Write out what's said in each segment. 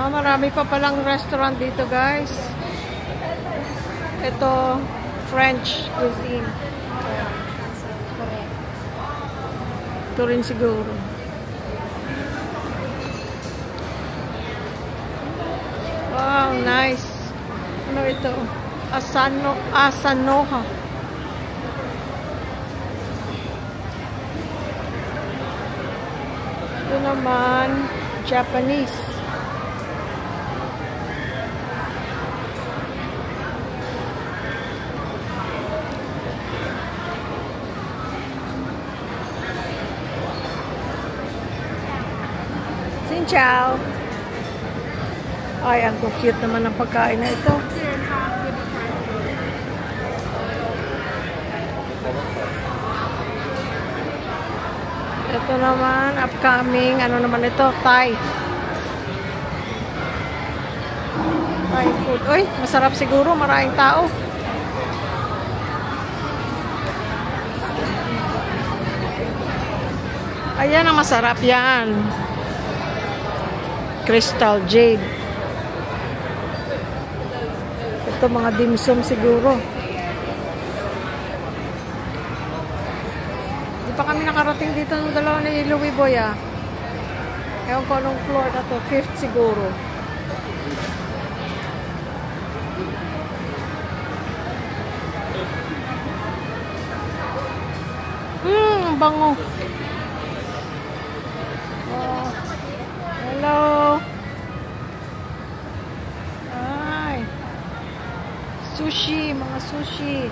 Marami pa palang restaurant dito, guys. Ito, French cuisine. Ito rin siguro. Wow, nice. Ano ito? Asanoha. Ito naman, Japanese. Xin chào. Ay, ang cute naman ng pagkain na ito. Ito naman, upcoming, ano naman ito, Thai. Thai food. Uy, masarap siguro, maraming tao. Ayan ang masarap yan. Crystal Jade. Ito mga dimsum siguro. Di pa kami nakarating dito ng dalawa ni Louie Boy ah. Ewan ko anong floor na to. 5th siguro. Ang bango. Oh. Hello. Ay. Sushi, mga sushi.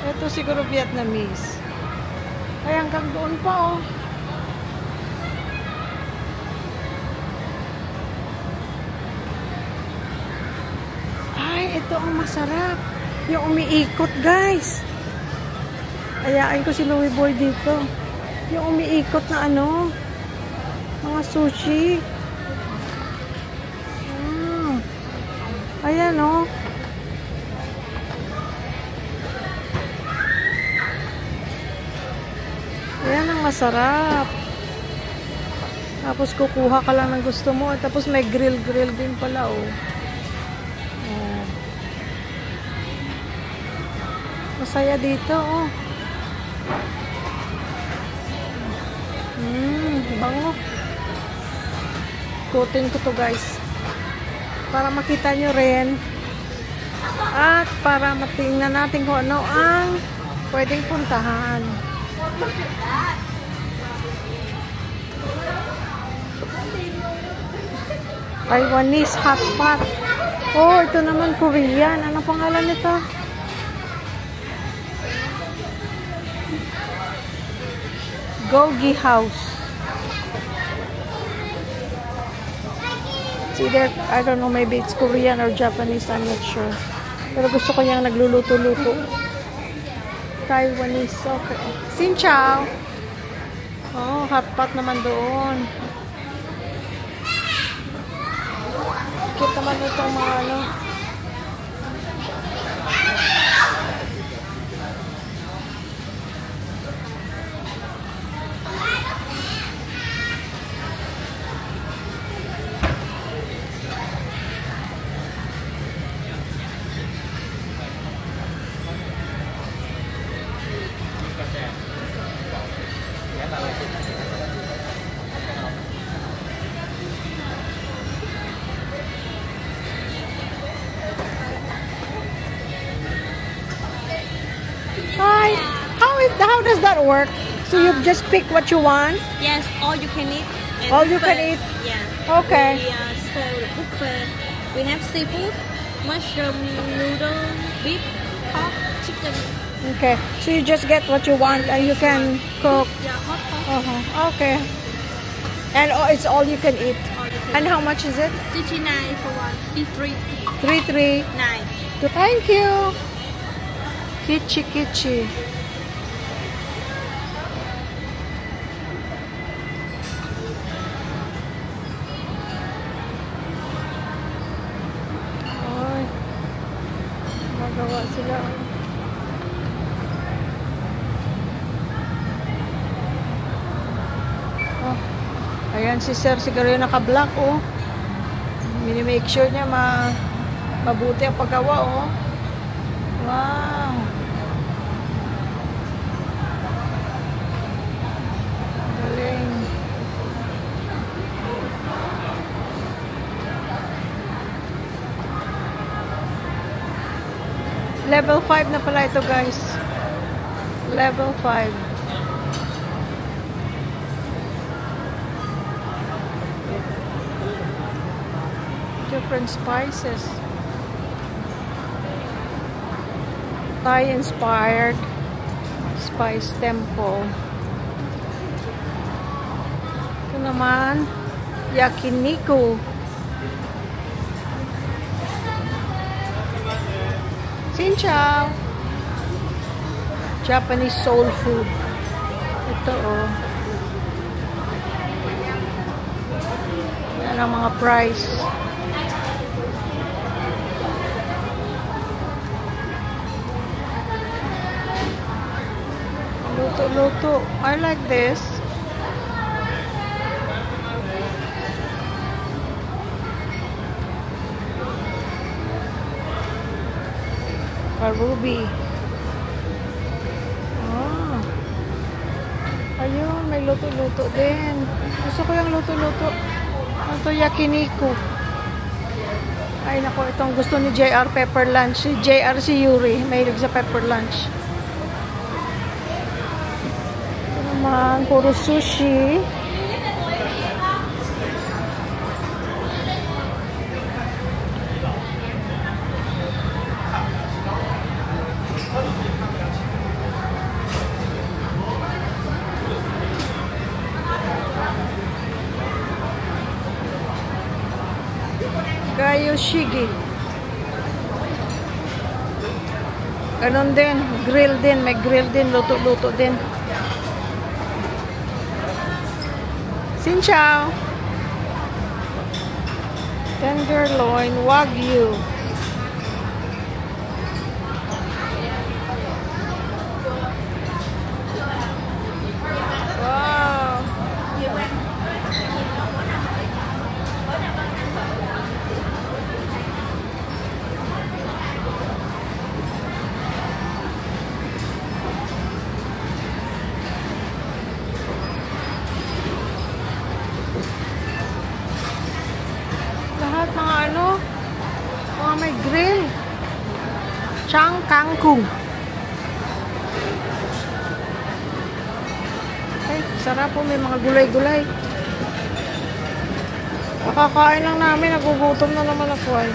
Ito siguro Vietnamese. Ay, hanggang doon pa, oh. Ay, ito ang masarap. Yung umiikot, guys. Ayain ko si Louie Boy dito. Yung umiikot na ano, mga sushi. Ayan, oh. Ayan ang masarap. Tapos kukuha ka lang ng gusto mo. Tapos may grill din pala, oh. Masaya dito, oh. Bango. Ikutin ko to, guys. Para makita nyo rin. At para matingnan natin kung ano ang pwedeng puntahan. Taiwanese hot pot. Oh, ito naman Korean. Ano pangalan nito? Gogi House. It's either, I don't know, maybe it's Korean or Japanese, I'm not sure. Pero gusto ko yung nagluluto-luto. Taiwanese, okay. Xin chào. Oh, hot pot naman doon. Cute naman itong mga ano. Hi. How does that work? So you just pick what you want? Yes, all you can eat. All you can eat? Yeah. Okay. We serve the buffet. We have seafood, mushroom, noodle, beef, pork, chicken. Okay. So you just get what you want and you can cook. Yeah, hot pot. Okay. And it's all you can eat. All you can And how much is it? 39 for one. 339. Thank you. Kichi kichi. Ay. Magawa sila. Ayan, si Sir siguro yung naka-black, oh. Mini-make sure niya mabuti ang paggawa, oh. Wow. Galing. Level 5 na pala ito, guys. Level 5. Different spices. Thai-inspired Spice Temple. Ito naman, yakiniku. Xin chào. Japanese soul food. Ito, oh. Yan ang mga price. Luto-luto. I like this. Ruby. Oh. Ayun, may luto-luto din. Gusto ko yung luto-luto. Ito, yakiniku. Ay, nako, itong gusto ni JR Pepper Lunch. Si JR, si Yuri. Mahilig sa Pepper Lunch. Ito naman, puro sushi. Gayoshigi. Ganon din. Grill din. May grill din. Luto-luto din. Xin chào. Tenderloin Wagyu. Wow. Lahat mga ano, mga may grill. Chang kangkong. Ay, sarap po, may mga gulay-gulay. Makakain lang namin, nagugutom na naman ako ay.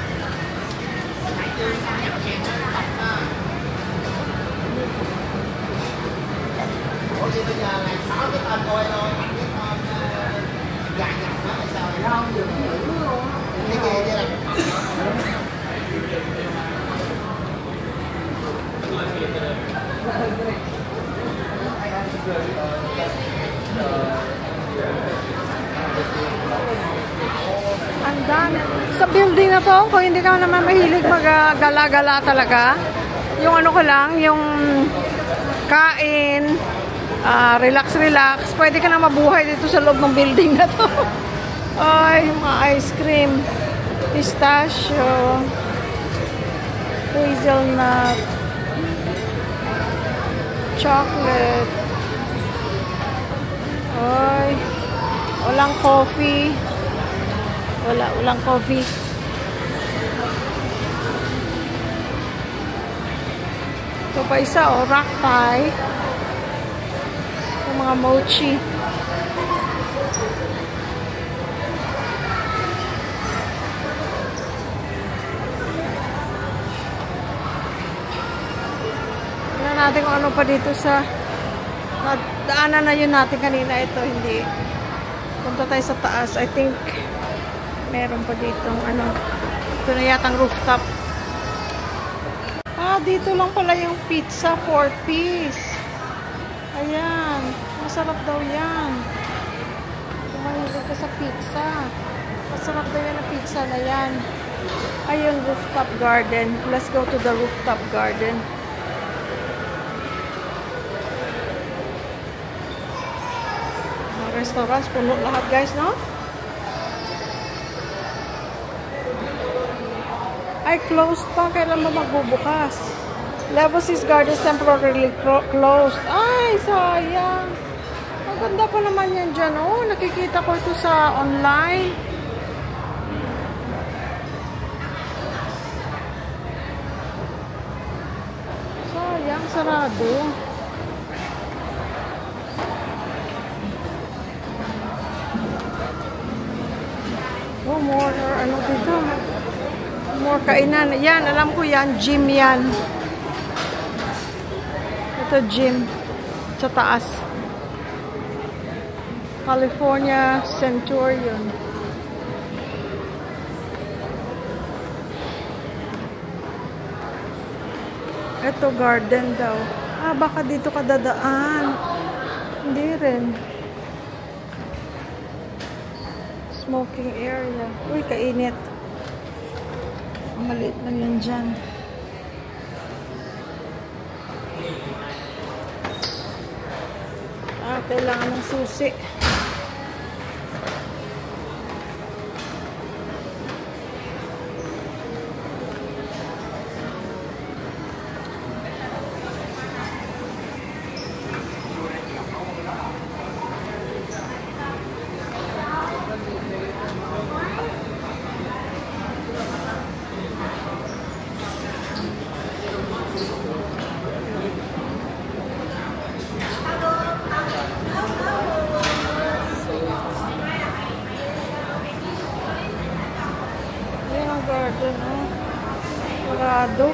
Ang dami. Sa building na to, kung hindi ka naman mahilig mag-gala-gala talaga, yung ano ko lang, yung kain, relax-relax, pwede ka na mabuhay dito sa loob ng building na to. Ay, mga ice cream, pistachio, hazelnut, chocolate. Ay, walang coffee. Walang coffee. Ito pa isa, oh, rock pie. Ito mga mochi. Tignan natin kung ano pa dito sa daanan na yun natin kanina. Ito, hindi. Punta tayo sa taas. I think meron pa dito ano. Ito na yatang rooftop. Dito lang pala yung pizza 4-piece. Ayan. Masarap daw yan. Tumahilig ka sa pizza. Masarap daw yan ang pizza na yan. Ayun, rooftop garden. Let's go to the rooftop garden. restaurants, puno lahat guys, no? Ay, closed pa. Kailan ba magbubukas? Level 6 Gardens temporarily closed. Ay, sayang. Ang ganda pa naman yan dyan, oh. Nakikita ko ito sa online. Sayang, sarado. Oh, more, ano dito? More kainan. Yan, alam ko yan. Gym yan. Ito, gym. Sa taas. California Centurion. Ito, garden daw. Ah, baka dito ka dadaan. Hindi rin. Smoking area. Uy, kainit. Maliit lang yan dyan. Ah, kailangan ng susi. Garden, oh. Sarado.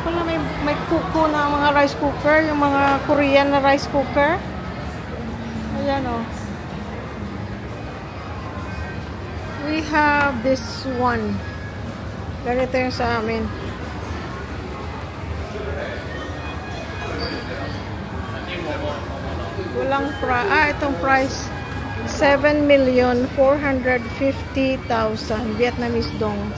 Wala, may kuko na mga rice cooker, yung mga Korean na rice cooker. Ayan, oh. We have this one. Ganito yung sa amin. Walang itong price 7,450,000 Vietnamese dong.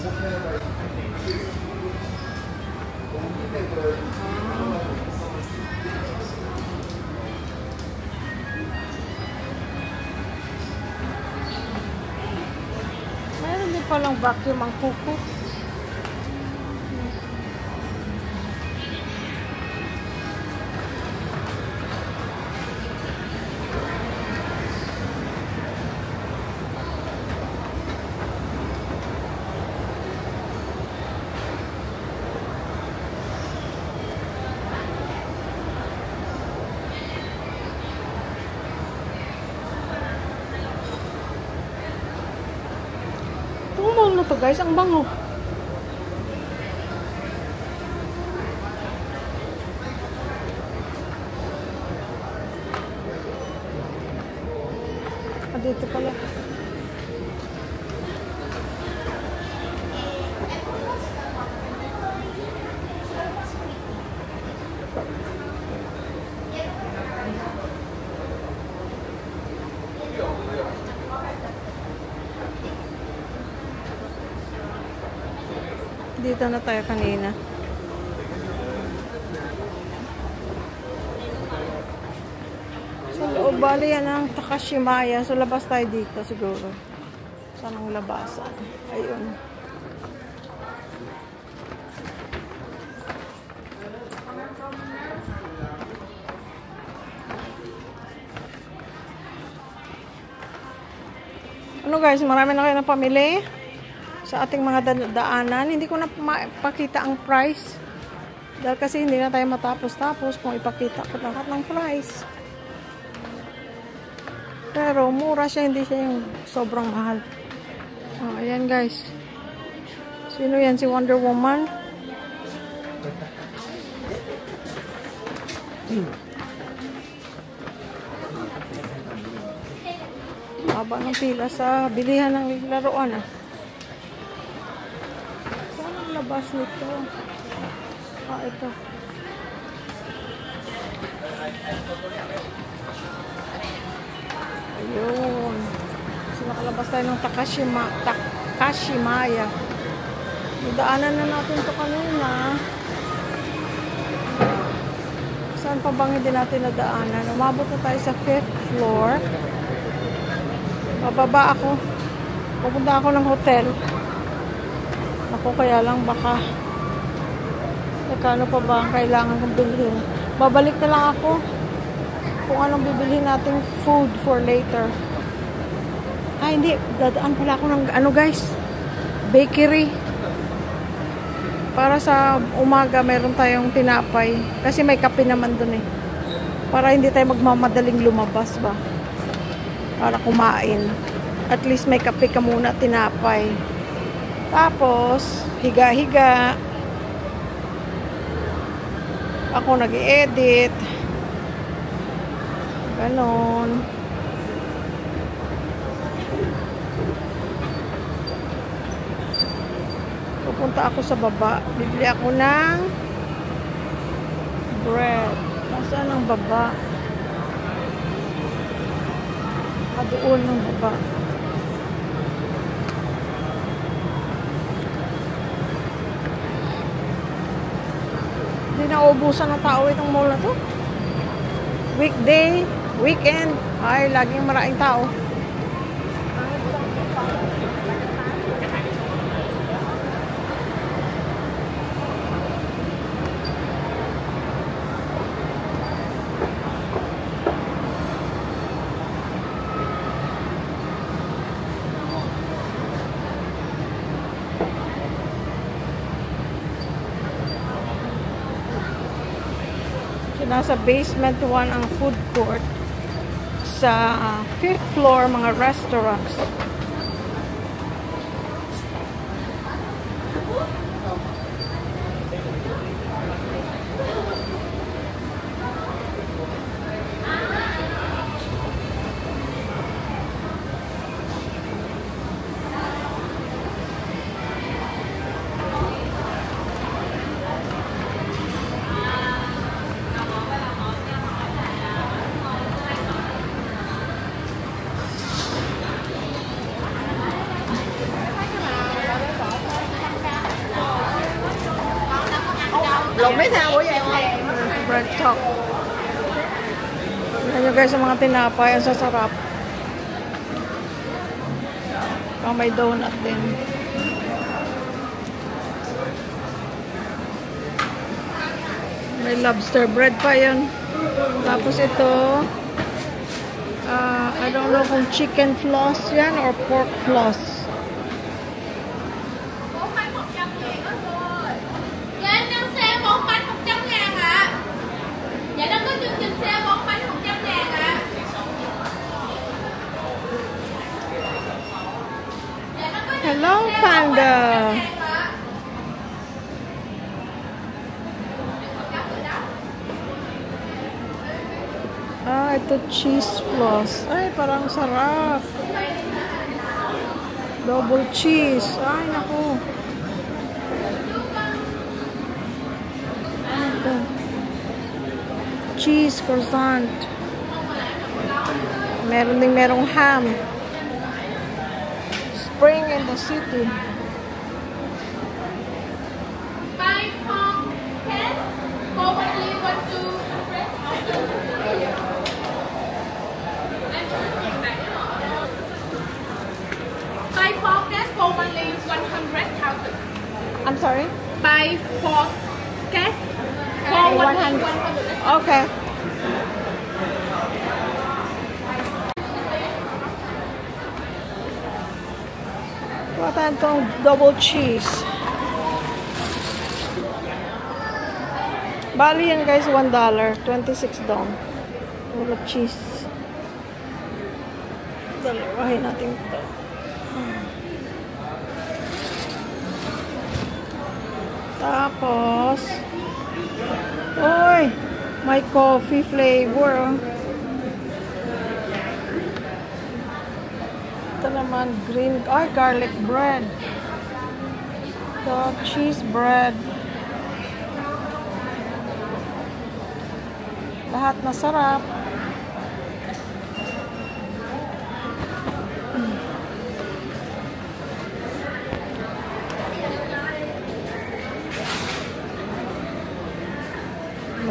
Palang vacuum ang kuko. Mall na to guys, ang bango. Dito pala. Dito na tayo kanina. Sa loob, bali yan ang Takashimaya. So, labas tayo dito siguro. Saan ang labasan? Ayun. Ano guys, marami na kayo na pamili sa ating mga daanan. Hindi ko na mapakita ang price. Dahil kasi hindi na tayo matapos-tapos kung ipakita ko lahat ng price. Pero mura siya, hindi siya yung sobrang mahal. Oh, ayan guys. Sino yan? Si Wonder Woman? Haba ng pila sa bilihan ng laruan. Saan ang labas nito? Ah, ito. Ayun. Kasi nakalabas tayo ng Takashimaya. Daanan na natin ito kanina. Saan pa bang hindi natin nadaanan? Umabot na tayo sa 5th floor. Bababa ako. Pupunta ako ng hotel. Ako kaya lang baka ano pa ba ang kailangan kong bilhin. Babalik na lang ako kung anong bibilhin nating food for later. Ay, hindi. Dadaan pala ako ng ano guys. Bakery. Para sa umaga meron tayong tinapay. Kasi may kape naman dun eh. Para hindi tayo magmamadaling lumabas ba. Para kumain. At least may kape ka muna, tinapay. Tapos, higa-higa. Ako nag-i-edit. Ganon. Pupunta ako sa baba. Bibili ako ng bread. Nasaan ang baba? Doon ng baba. Hindi naubusan ng tao itong mall na to. Weekday, weekend, ay laging maraming tao. Nasa basement 1 ang food court. Sa 5th floor, mga restaurants. Lộn mấy sao của vậy không? Bread talk. Tignan nyo guys ang mga tinapay. Ang sasarap. May donut din. May lobster bread pa yun. Tapos ito, I don't know kung chicken floss yan or pork floss. Hello, Panda. Ah, ito cheese floss. Ay, parang sarap. Double cheese. Ay, naku. Ito. Cheese croissant. Meron ding merong ham. Spring in the city. I'm sorry? Buy 4 cash for 100. Okay. Kuha tayo itong double cheese. Bali yan guys, $1. 26 dong. Double cheese. Dalawahin natin ito. Tapos, oy, may coffee flavor. Ito naman, green, garlic bread. Ito, cheese bread. Lahat masarap.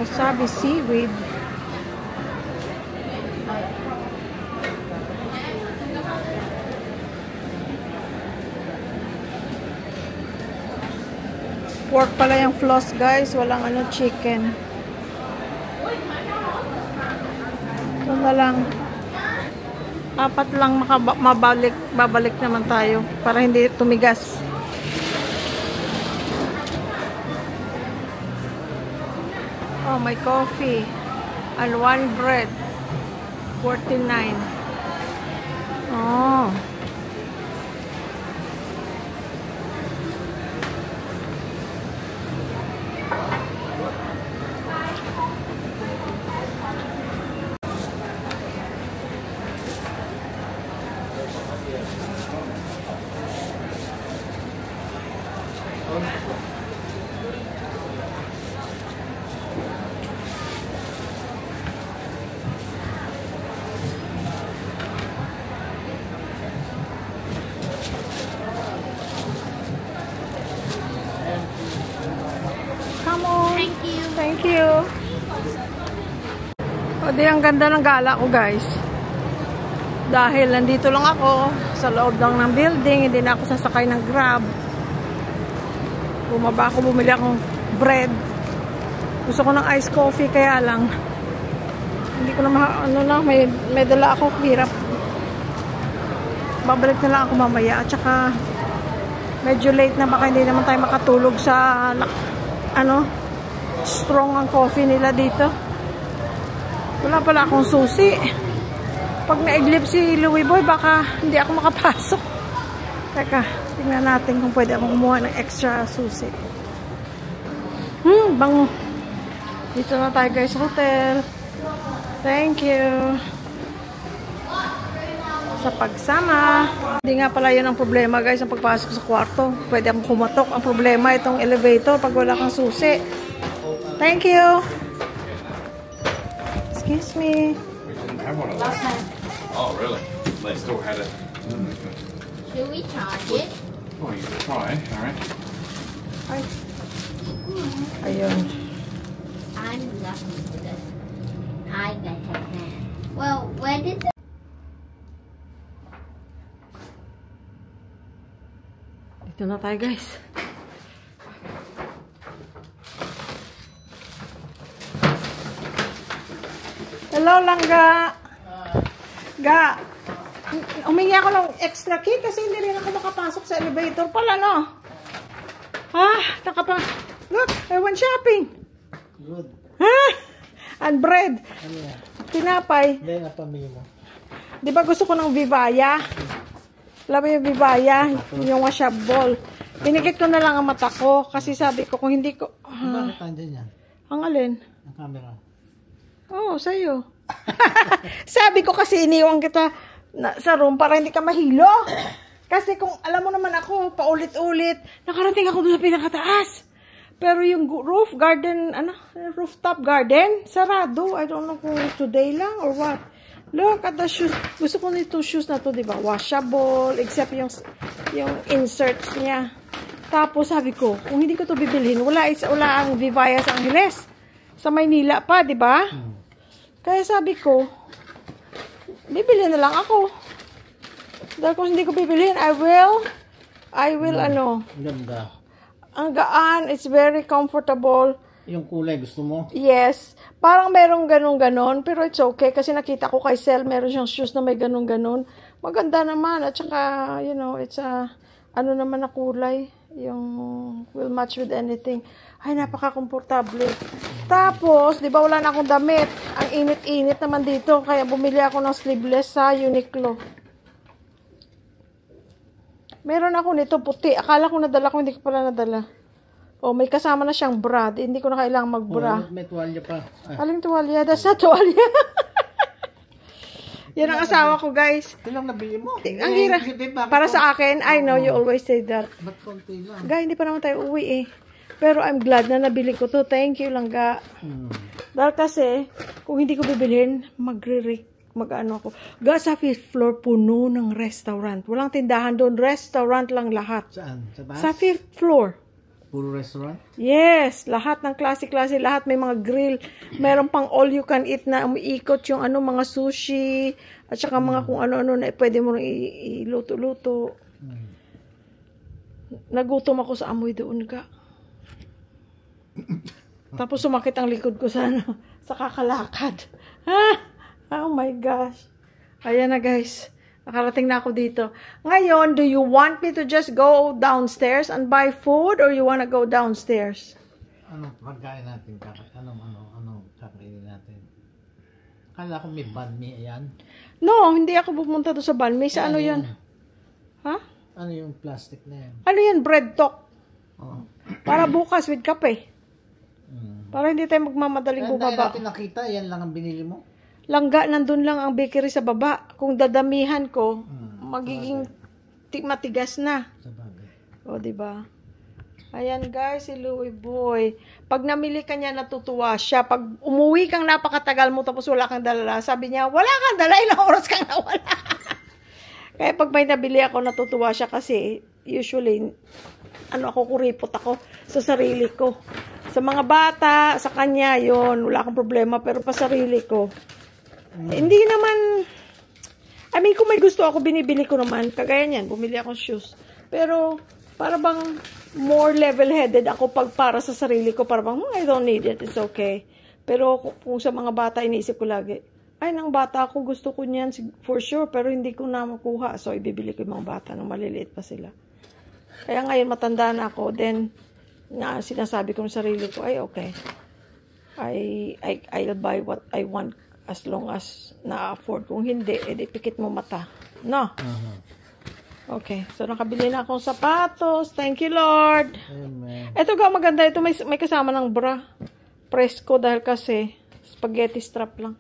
Wasabi seaweed. Pork pala yung floss, guys. Walang ano, chicken. Ito na lang. 4 lang babalik naman tayo para hindi tumigas. Oh, my coffee. And 1 bread. 49. Oh. Come on. Thank you. Thank you. O di, ang ganda ng gala ko, guys. Dahil nandito lang ako sa loob lang ng building, hindi na ako sasakay ng Grab. Bumaba ako, bumili akong bread. Gusto ko ng iced coffee, kaya lang hindi ko na may dala ako, hirap. Babalik na lang ako mamaya. At saka medyo late na, baka hindi naman tayo makatulog sa strong ang coffee nila dito. Wala pala akong susi. Pag naiglip si Louie Boy, baka hindi ako makapasok. Teka, tingnan natin kung pwede akong kumuha ng extra susi. Bango. Dito na tayo, guys, hotel. Thank you sa pagsama. Hindi nga pala yun ang problema, guys, ang pagpasok sa kwarto. Pwede akong kumatok. Ang problema itong elevator pag wala kang susi. Thank you. Excuse me. We didn't have one of those. Oh, really? They still had it. Should we charge it? Oh, you can try. All right. Ay. Ayun. I'm lucky because I got a fan. Well, where did the... Dito na tayo, guys. Hello, Langga. Ga. Humingi ako ng extra key kasi hindi rin ako makapasok sa elevator pala, no? Look, I went shopping. Good. And bread. Ano yan? Tinapay. Hindi na pamino. Di ba gusto ko ng Vivaya? Alam mo yung Vivaya? Yung washable. Pinikit ko na lang ang mata ko kasi sabi ko kung hindi ko... Bakit andyan yan? Ang alin? Ang camera. Oo, sa'yo. Sabi ko kasi iniwan kita sa room para hindi ka mahilo. Kasi kung alam mo naman ako, paulit-ulit, nakarating ako doon sa pinakataas. Pero yung rooftop garden, sarado. I don't know kung today lang or what. Look at the shoes. Gusto ko nito shoes na to, di ba? Washable, except yung inserts niya. Tapos sabi ko, kung hindi ko to bibilhin, wala ang Vivaya sa Angeles. Sa Maynila pa, di ba? Kaya sabi ko, bibili na lang ako. Dahil kung hindi ko bibilhin, I will Ganda. Ang gaan, it's very comfortable. Yung kulay, gusto mo? Yes. Parang merong ganun-ganon, pero it's okay. Kasi nakita ko kay Sel, meron siyang shoes na may ganun-ganon. Maganda naman. At saka, it's naman na kulay. Yung will match with anything. Ay, napaka-komportable. Tapos, di ba wala na akong damit? Ang init-init naman dito. Kaya bumili ako ng sleeveless sa Uniqlo. Meron ako nito puti. Akala ko nadala ko, hindi ko pala nadala. Oh, may kasama na siyang bra. Hindi ko na kailangang mag-bra. May tuwalya pa. Aling tuwalya? That's not tuwalya. Yan ang asawa ko, guys. Ito lang nabili mo. Ang hirap. Para sa akin, I know you always say that. Ba't konti lang? Guys, hindi pa naman tayo uwi eh. Pero I'm glad na nabili ko to. Thank you, Langga. Dahil kasi, kung hindi ko bibilhin, mag-ano ako. Sa 5th floor, puno ng restaurant. Walang tindahan doon. Restaurant lang lahat. Saan? Sa bus? Sa 5th floor. Puro restaurant? Yes. Lahat ng klase-klase. Lahat may mga grill. Meron pang all you can eat na umiikot yung mga sushi. At saka mga kung ano-ano na pwede mo iluto-luto. Nagutom ako sa amoy doon ka. Tapos sumakit ang likod ko sa kakalakad. Oh my gosh. Ayan na guys. Nakarating na ako dito. Ngayon, do you want me to just go downstairs and buy food or you wanna go downstairs? Ano pagkain natin? Ano kakainin natin? Akala ko may banh mi, ayan. No, hindi ako pupunta doon sa banh mi. Sa ano yan? Ha? Ano yung plastic na yan? Ano yan? Bread talk. Oh. Para bukas with kape. Para hindi tayo magmamadaling Dahil bumaba. natin nakita, yan lang ang binili mo? Langga, nandun lang ang bakery sa baba. Kung dadamihan ko, magiging matigas na. Sa bagay. O, diba? Ayan guys, si Louie Boy. Pag namili ka niya, natutuwa siya. Pag umuwi kang napakatagal mo tapos wala kang dala, sabi niya, wala kang dala, ilang oras kang nawala. Kaya pag may nabili ako, natutuwa siya kasi usually, ako kuripot ako sa sarili ko. Sa mga bata, sa kanya, yon wala akong problema. Pero pa sarili ko, hindi naman, kung may gusto ako, binibili ko naman. Kagaya niyan, bumili ako shoes. Pero, para bang more level-headed ako pag para sa sarili ko. Para bang, I don't need it, it's okay. Pero kung sa mga bata, iniisip ko lagi, ay, nang bata ako, gusto ko niyan for sure, pero hindi ko na makuha. So, ibibili ko yung mga bata nang maliliit pa sila. Kaya ngayon, matanda na ako, then, sinasabi ko sa sarili ko, ay, okay. I'll buy what I want as long as na-afford. Kung hindi, edi pikit mo mata. No? Okay. So, nakabili na akong sapatos. Thank you, Lord. Amen. Ito ga, maganda. Ito may kasama ng bra. Presko dahil kasi spaghetti strap lang.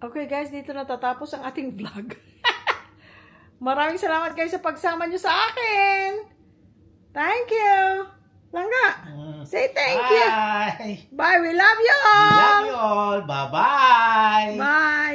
Okay, guys. Dito natatapos ang ating vlog. Maraming salamat guys sa pagsama nyo sa akin. Thank you. Langga, say thank you. Bye. Bye. We love you all. We love you all. Bye-bye. Bye.